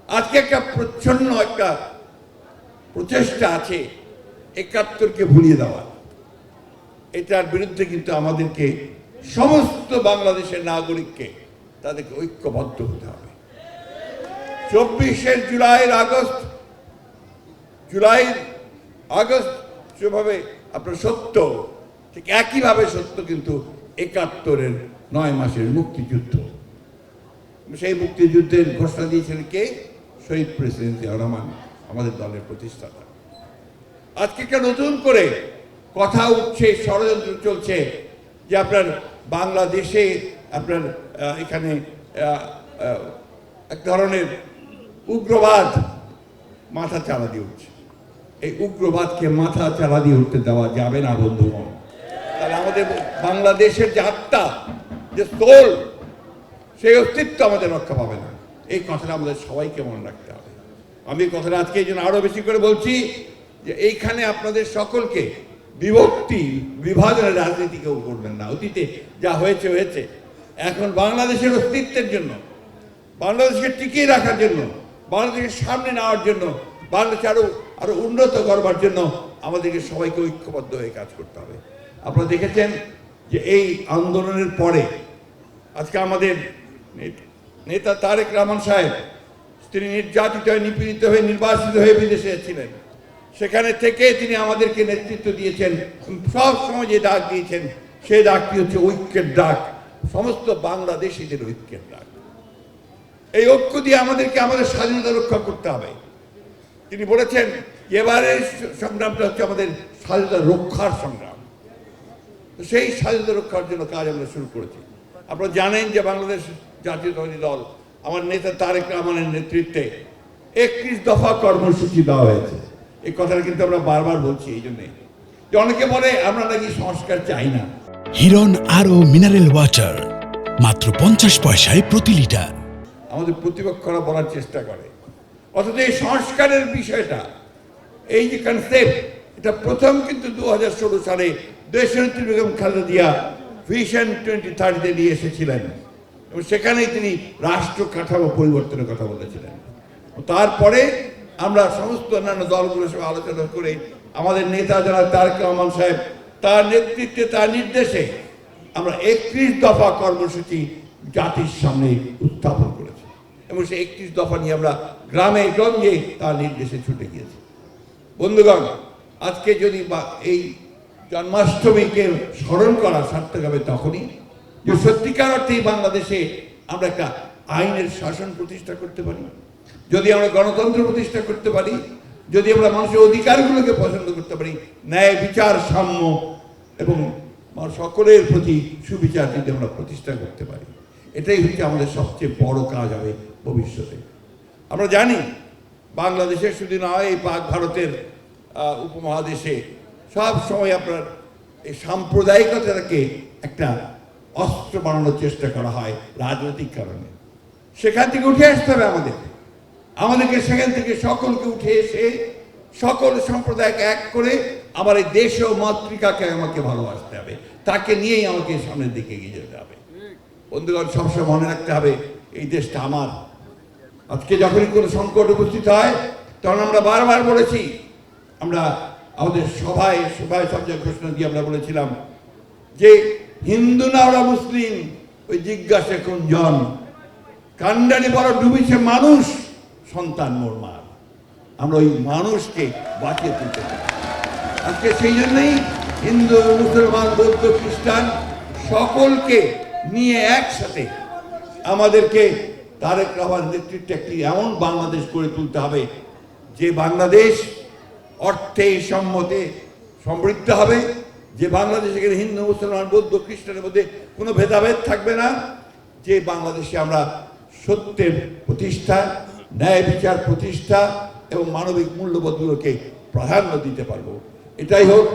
আজকে একটা প্রচ্ছন্ন একটা প্রচেষ্টা আছে ৭১কে ভুলিয়ে দেওয়া। এটার বিরুদ্ধে কিন্তু আমাদেরকে সমস্ত বাংলাদেশের নাগরিককে তাদেরকে ঐক্যবদ্ধ হতে হবে। ২৪ জুলাই আগস্ট যেভাবে আপনার সত্য, ঠিক একইভাবে সত্য কিন্তু ৭১-এর ৯ মাসের মুক্তিযুদ্ধ। সেই মুক্তিযুদ্ধের ঘোষণা দিয়েছিলেন কে? শহীদ প্রেসিডেন্ট জিয়াউর রহমান, আমাদের দলের প্রতিষ্ঠাতা। আজকে একটা নতুন করে কথা উঠছে, ষড়যন্ত্র চলছে যে আপনার বাংলাদেশে আপনার এখানে এক ধরনের উগ্রবাদ মাথা চালা দিয়ে উঠছে। এই উগ্রবাদকে মাথা চালা দিয়ে উঠতে দেওয়া যাবে না বন্ধুগণ। তাহলে আমাদের বাংলাদেশের যে আত্মা, যে সোল, সেই অস্তিত্ব আমাদের রক্ষা পাবে না। এই কথাটা আমাদের সবাইকে মনে রাখতে হবে। আমি কথাটা আজকে এই জন্য আরো বেশি করে বলছি যে এইখানে আপনাদের সকলকে বিভক্তি বিভাজনের রাজনীতি কেউ করবেন না। অতীতে যা হয়েছে হয়েছে। এখন বাংলাদেশের অস্তিত্বের জন্য, বাংলাদেশকে টিকিয়ে রাখার জন্য, বাংলাদেশের সামনে নেওয়ার জন্য, বাংলাদেশ আরো উন্নত করবার জন্য আমাদেরকে সবাইকে ঐক্যবদ্ধ হয়ে কাজ করতে হবে। আপনারা দেখেছেন যে এই আন্দোলনের পরে আজকে আমাদের নেতা তারেক রহমান সাহেব, তিনি নির্যাতিত হয়ে, নিপীড়িত হয়ে, নির্বাসিত হয়ে বিদেশে ছিলেন। সেখানে থেকে তিনি আমাদেরকে নেতৃত্ব দিয়েছেন। সব সময় যে ডাক দিয়েছেন সেই ডাকটি হচ্ছে ঐক্যের ডাক, সমস্ত বাংলাদেশিদের ঐক্যের ডাক। এই ঐক্য দিয়ে আমাদেরকে আমাদের স্বাধীনতা রক্ষা করতে হবে। তিনি বলেছেন এবারের সংগ্রামটা হচ্ছে আমাদের স্বাধীনতা রক্ষার সংগ্রাম। সেই স্বাধীনতা রক্ষার জন্য কাজ আমরা শুরু করেছি। আপনারা জানেন যে বাংলাদেশ জাতীয়তাবাদী দল, আমার নেতা তারেক রহমানের নেতৃত্বে ৩১ দফা কর্মসূচি দেওয়া হয়েছে। এই কথাটা কিন্তু আমরা বারবার বলছি এই জন্যে যে অনেকে বলে আমরা নাকি সংস্কার চাই না। হিরন আরও মিনারেল ওয়াটার মাত্র ৫০ পয়সায় প্রতি লিটার। আমাদের প্রতিপক্ষরা বলার চেষ্টা করে, অথচ এই সংস্কারের বিষয়টা, এই যে কনসেপ্ট, এটা প্রথম কিন্তু ২০১৬ সালে দেশনেত্রী বেগম খালেদা জিয়া ভিশন 2030 নিয়ে এসেছিলেন এবং সেখানেই তিনি রাষ্ট্র কাঠামো পরিবর্তনের কথা বলেছিলেন। তারপরে আমরা সমস্ত অন্যান্য দলগুলোর সঙ্গে আলোচনা করে আমাদের নেতা যারা তারেক রহমান সাহেব, তার নেতৃত্বে, তার নির্দেশে আমরা ৩১ দফা কর্মসূচি জাতির সামনে উত্থাপন করেছি এবং সেই ৩১ দফা নিয়ে আমরা গ্রামে গঞ্জে তার নির্দেশে ছুটে গিয়েছি। বন্ধুগণ, আজকে যদি এই জন্মাষ্টমীকে স্মরণ করা সার্থক হবে তখনই যে সত্যিকার অর্থেই বাংলাদেশে আমরা একটা আইনের শাসন প্রতিষ্ঠা করতে পারি, যদি আমরা গণতন্ত্র প্রতিষ্ঠা করতে পারি, যদি আমরা মানুষের অধিকারগুলোকে পছন্দ করতে পারি, ন্যায় বিচার, সাম্য এবং সকলের প্রতি সুবিচার যদি আমরা প্রতিষ্ঠা করতে পারি, এটাই হচ্ছে আমাদের সবচেয়ে বড় কাজ হবে ভবিষ্যতে। আমরা জানি বাংলাদেশের শুধু নয়, এই পাক ভারতের উপমহাদেশে সব সময় আপনার এই সাম্প্রদায়িকতাকে একটা অস্ত্র বানানোর চেষ্টা করা হয় রাজনৈতিক কারণে। সেখান থেকে উঠে আসতে হবে আমাদেরকে সেখান থেকে সকলকে উঠে এসে সকল সম্প্রদায়কে এক করে আমার এই দেশ ও মাতৃকাকে আমাকে ভালোবাসতে হবে, তাকে নিয়েই আমাকে সামনের দিকে এগিয়ে যেতে হবে। বন্ধুগণ, সবসময় মনে রাখতে হবে এই দেশটা আমার। আজকে যখনই কোনো সংকট উপস্থিত হয় তখন আমরা বারবার বলেছি, আমরা আমাদের সভায় সব জায়গায় ঘোষণা দিয়ে আমরা বলেছিলাম যে হিন্দু না ওরা মুসলিম, ওই জিজ্ঞাসা কোন জন, কান্ডারি বড় ডুবিছে মানুষ, সন্তান মোর মার। আমরা ওই মানুষকে বাঁচিয়ে তুলতে পারি। আজকে সেই জন্যই হিন্দু, মুসলমান, বৌদ্ধ, খ্রিস্টান সকলকে নিয়ে একসাথে আমাদেরকে তারেক রহমানের নেতৃত্বে একটি এমন বাংলাদেশ গড়ে তুলতে হবে যে বাংলাদেশ অর্থে, সম্মতে সমৃদ্ধ হবে, যে বাংলাদেশ এখানে হিন্দু, মুসলমান, বৌদ্ধ, খ্রিস্টানের মধ্যে কোনো ভেদাভেদ থাকবে না, যে বাংলাদেশে আমরা সত্যের প্রতিষ্ঠা, ন্যায় বিচার প্রতিষ্ঠা এবং মানবিক মূল্যবোধগুলোকে প্রাধান্য দিতে পারবো। এটাই হোক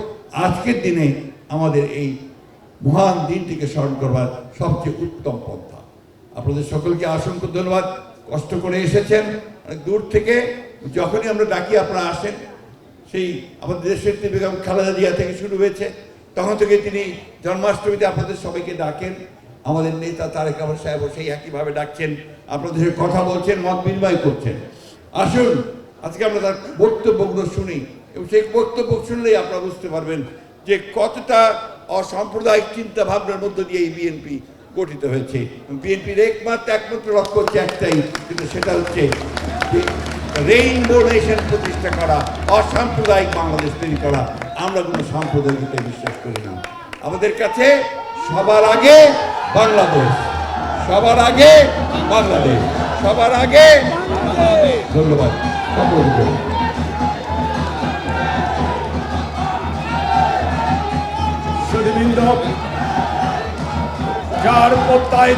আজকের দিনে আমাদের এই মহান দিনটিকে স্মরণ করবার সবচেয়ে উত্তম পন্থা। আপনাদের সকলকে অসংখ্য ধন্যবাদ। কষ্ট করে এসেছেন অনেক দূর থেকে, যখনই আমরা ডাকি আপনারা আসেন। সেই আমাদের দেশের বেগম খালেদা জিয়া থেকে শুরু হয়েছে, তখন থেকে তিনি জন্মাষ্টমীতে আপনাদের সবাইকে ডাকেন। আমাদের নেতা তারেক রহমান সাহেব সেই একইভাবে ডাকছেন, আপনাদের কথা বলছেন, মত বিনিময় করছেন। আসুন আজকে আমরা তার বক্তব্যগুলো শুনি এবং সেই বক্তব্য শুনলেই আপনারা বুঝতে পারবেন যে কতটা অসাম্প্রদায়িক চিন্তা ভাবনার মধ্য দিয়ে এই বিএনপি গঠিত হয়েছে। বিএনপির একমাত্র লক্ষ্য হচ্ছে একটাই, কিন্তু সেটা হচ্ছে রেইনবো নেশন প্রতিষ্ঠা করা, অসাম্প্রদায়িক বাংলাদেশ তৈরি করা। আমরা কোনো সাম্প্রদায়িকতায় বিশ্বাস করি না। আমাদের কাছে সবার আগে বাংলাদেশ, সবার আগে বাংলাদেশ, সবার আগে। ধন্যবাদ। সুধীবৃন্দ, যার প্রত্যয়